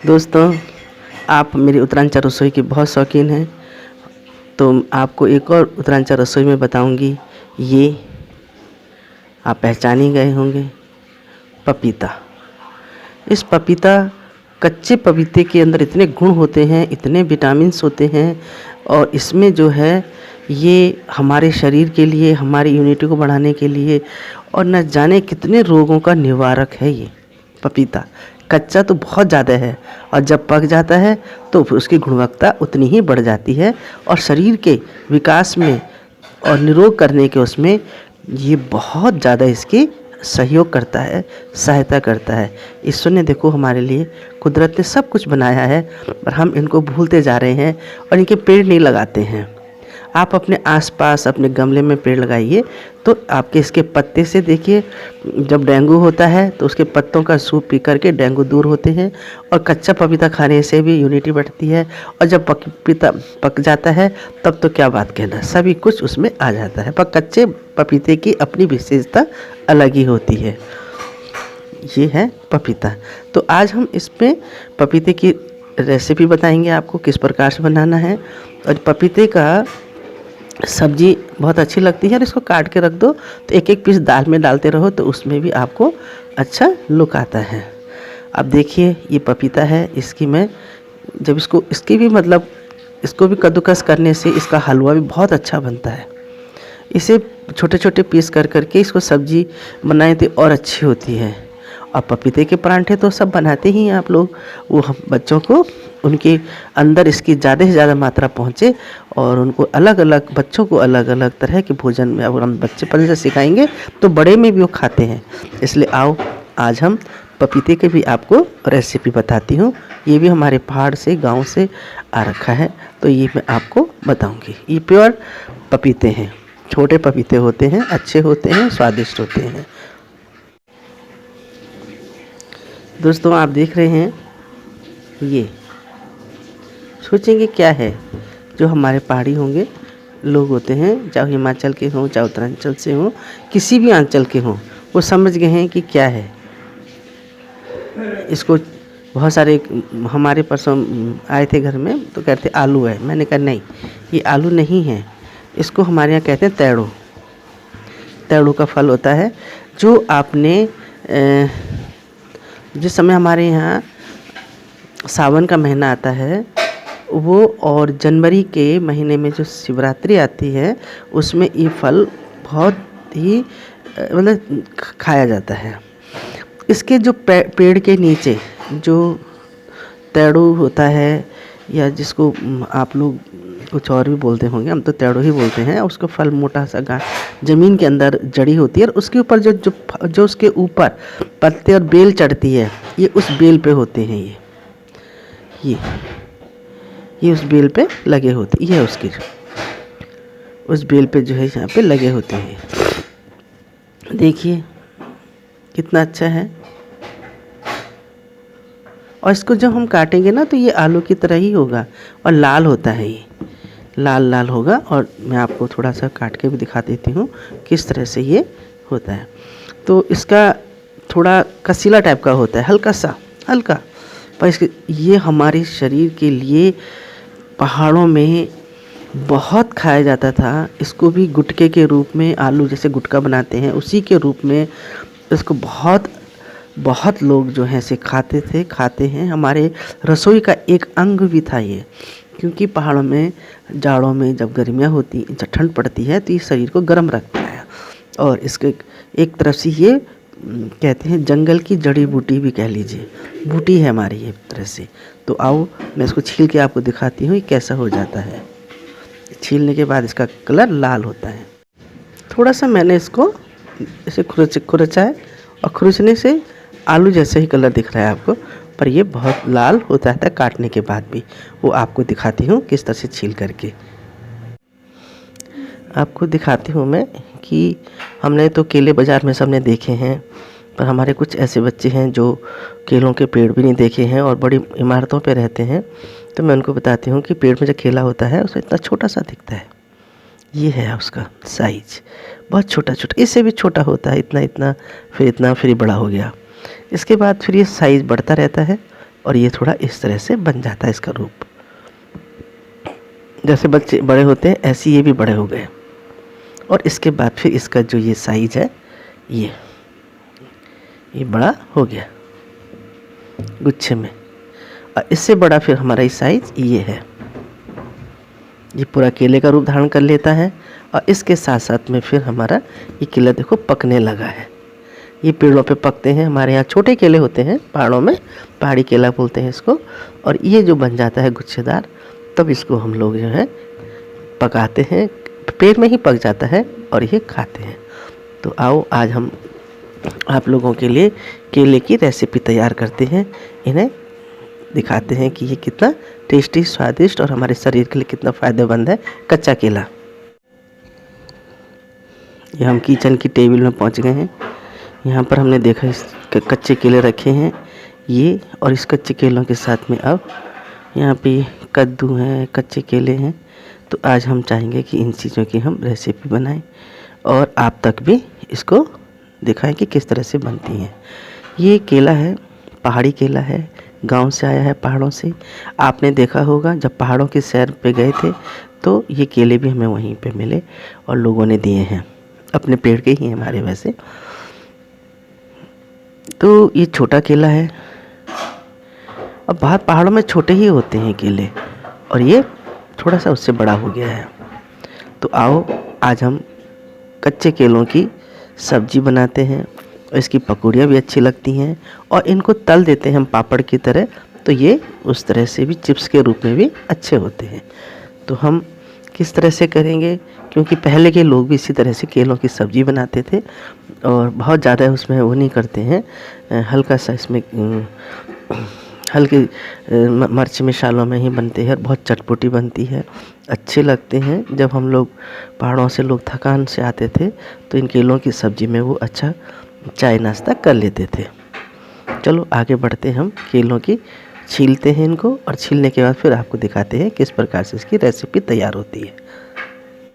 दोस्तों, आप मेरी उत्तरांचल रसोई के बहुत शौकीन हैं, तो आपको एक और उत्तरांचल रसोई में बताऊंगी। ये आप पहचान ही गए होंगे, पपीता। इस पपीता कच्चे पपीते के अंदर इतने गुण होते हैं, इतने विटामिन्स होते हैं, और इसमें जो है ये हमारे शरीर के लिए, हमारी इम्यूनिटी को बढ़ाने के लिए, और न जाने कितने रोगों का निवारक है ये पपीता। कच्चा तो बहुत ज़्यादा है, और जब पक जाता है तो फिर उसकी गुणवत्ता उतनी ही बढ़ जाती है, और शरीर के विकास में और निरोग करने के उसमें ये बहुत ज़्यादा इसकी सहयोग करता है, सहायता करता है। ईश्वर ने देखो हमारे लिए, कुदरत ने सब कुछ बनाया है, पर हम इनको भूलते जा रहे हैं और इनके पेड़ नहीं लगाते हैं। आप अपने आसपास अपने गमले में पेड़ लगाइए, तो आपके इसके पत्ते से देखिए, जब डेंगू होता है तो उसके पत्तों का सूप पी करके डेंगू दूर होते हैं, और कच्चा पपीता खाने से भी इम्यूनिटी बढ़ती है, और जब पपीता पक जाता है तब तो क्या बात कहना, सभी कुछ उसमें आ जाता है। पर कच्चे पपीते की अपनी विशेषता अलग ही होती है। ये है पपीता। तो आज हम इसमें पपीते की रेसिपी बताएंगे आपको, किस प्रकार से बनाना है। और पपीते का सब्जी बहुत अच्छी लगती है, और इसको काट के रख दो तो एक एक पीस दाल में डालते रहो तो उसमें भी आपको अच्छा लुक आता है। अब देखिए, ये पपीता है, इसकी मैं जब इसकी भी मतलब इसको भी कद्दूकस करने से इसका हलवा भी बहुत अच्छा बनता है। इसे छोटे छोटे पीस कर करके इसको सब्जी बनाए तो और अच्छी होती है। और पपीते के परांठे तो सब बनाते ही हैं आप लोग, वो हम बच्चों को उनके अंदर इसकी ज़्यादा से ज़्यादा मात्रा पहुँचे, और उनको अलग अलग बच्चों को अलग अलग तरह के भोजन में अगर हम बच्चेपन से सिखाएंगे तो बड़े में भी वो खाते हैं। इसलिए आओ, आज हम पपीते की भी आपको रेसिपी बताती हूँ। ये भी हमारे पहाड़ से, गांव से आ रखा है, तो ये मैं आपको बताऊँगी। ये प्योर पपीते हैं, छोटे पपीते होते हैं, अच्छे होते हैं, स्वादिष्ट होते हैं। दोस्तों, आप देख रहे हैं, ये सोचेंगे क्या है। जो हमारे पहाड़ी होंगे लोग होते हैं, चाहे हिमाचल के हों, चाहे उत्तरांचल से हों, किसी भी अंचल के हों, वो समझ गए हैं कि क्या है। इसको बहुत सारे हमारे परसों आए थे घर में, तो कहते आलू है। मैंने कहा नहीं, ये आलू नहीं है, इसको हमारे यहाँ कहते हैं तैड़ो। तैड़ो का फल होता है, जो आपने जिस समय हमारे यहाँ सावन का महीना आता है वो, और जनवरी के महीने में जो शिवरात्रि आती है, उसमें ये फल बहुत ही मतलब खाया जाता है। इसके जो पेड़ के नीचे जो तैड़ू होता है, या जिसको आप लोग कुछ और भी बोलते होंगे, हम तो तैड़ो ही बोलते हैं, उसका फल मोटा सा ज़मीन के अंदर जड़ी होती है, और उसके ऊपर जो उसके ऊपर पत्ते और बेल चढ़ती है, ये उस बेल पे होते हैं। ये उस बेल पे लगे होते, ये है उसकी, उस बेल पे जो है यहाँ पे लगे होते हैं। देखिए कितना अच्छा है। और इसको जब हम काटेंगे ना तो ये आलू की तरह ही होगा, और लाल होता है, ये लाल लाल होगा। और मैं आपको थोड़ा सा काट के भी दिखा देती हूँ किस तरह से ये होता है। तो इसका थोड़ा कसीला टाइप का होता है, हल्का, पर इसके ये हमारे शरीर के लिए पहाड़ों में बहुत खाया जाता था। इसको भी गुटके के रूप में, आलू जैसे गुटका बनाते हैं उसी के रूप में इसको बहुत लोग जो हैं से खाते हैं। हमारे रसोई का एक अंग भी था ये, क्योंकि पहाड़ों में जाड़ों में जब गर्मियाँ होती, जब ठंड पड़ती है तो ये शरीर को गर्म रखता है। और इसके एक तरफ से ये कहते हैं जंगल की जड़ी बूटी भी कह लीजिए, बूटी है हमारी ये तरह से। तो आओ, मैं इसको छील के आपको दिखाती हूँ ये कैसा हो जाता है। छीलने के बाद इसका कलर लाल होता है। थोड़ा सा मैंने इसको इसे खुरचा है, और खुरचने से आलू जैसा ही कलर दिख रहा है आपको, पर ये बहुत लाल होता है काटने के बाद भी। वो आपको दिखाती हूँ किस तरह से छील करके आपको दिखाती हूँ मैं। कि हमने तो केले बाज़ार में सबने देखे हैं, पर हमारे कुछ ऐसे बच्चे हैं जो केलों के पेड़ भी नहीं देखे हैं और बड़ी इमारतों पे रहते हैं। तो मैं उनको बताती हूँ कि पेड़ में जो केला होता है उसमें इतना छोटा सा दिखता है, ये है उसका साइज, बहुत छोटा, इससे भी छोटा होता है, इतना, फिर ये बड़ा हो गया। इसके बाद फिर ये साइज़ बढ़ता रहता है, और ये थोड़ा इस तरह से बन जाता है इसका रूप। जैसे बच्चे बड़े होते हैं ऐसे ये भी बड़े हो गए। और इसके बाद फिर इसका जो ये साइज है ये बड़ा हो गया गुच्छे में। और इससे बड़ा फिर हमारा साइज ये है, ये पूरा केले का रूप धारण कर लेता है। और इसके साथ साथ में फिर हमारा ये केला देखो पकने लगा है। ये पेड़ों पे पकते हैं, हमारे यहाँ छोटे केले होते हैं पहाड़ों में, पहाड़ी केला बोलते हैं इसको। और ये जो बन जाता है गुच्छेदार, तब इसको हम लोग जो है पकाते हैं, पेड़ में ही पक जाता है और ये खाते हैं। तो आओ आज हम आप लोगों के लिए केले की रेसिपी तैयार करते हैं, इन्हें दिखाते हैं कि ये कितना टेस्टी, स्वादिष्ट और हमारे शरीर के लिए कितना फ़ायदेमंद है कच्चा केला। ये हम किचन की टेबल में पहुंच गए हैं। यहाँ पर हमने देखा इस कच्चे केले रखे हैं ये, और इस कच्चे केलों के साथ में अब यहाँ पे कद्दू हैं, कच्चे केले हैं। तो आज हम चाहेंगे कि इन चीज़ों की हम रेसिपी बनाएं और आप तक भी इसको दिखाएं कि किस तरह से बनती हैं। ये केला है, पहाड़ी केला है, गांव से आया है, पहाड़ों से। आपने देखा होगा जब पहाड़ों की सैर पे गए थे तो ये केले भी हमें वहीं पे मिले और लोगों ने दिए हैं, अपने पेड़ के ही हमारे वैसे। तो ये छोटा केला है, अब बाहर पहाड़ों में छोटे ही होते हैं केले, और ये थोड़ा सा उससे बड़ा हो गया है। तो आओ आज हम कच्चे केलों की सब्जी बनाते हैं, और इसकी पकौड़ियाँ भी अच्छी लगती हैं, और इनको तल देते हैं हम पापड़ की तरह, तो ये उस तरह से भी चिप्स के रूप में भी अच्छे होते हैं। तो हम किस तरह से करेंगे, क्योंकि पहले के लोग भी इसी तरह से केलों की सब्ज़ी बनाते थे और बहुत ज़्यादा उसमें वो नहीं करते हैं, हल्का सा इसमें हल्के मिर्च मिसालों में ही बनते हैं और बहुत चटपटी बनती है, अच्छे लगते हैं। जब हम लोग पहाड़ों से लोग थकान से आते थे तो इन केलों की सब्ज़ी में वो अच्छा चाय नाश्ता कर लेते थे। चलो आगे बढ़ते हैं, हम केलों की छीलते हैं इनको, और छीलने के बाद फिर आपको दिखाते हैं किस प्रकार से इसकी रेसिपी तैयार होती है।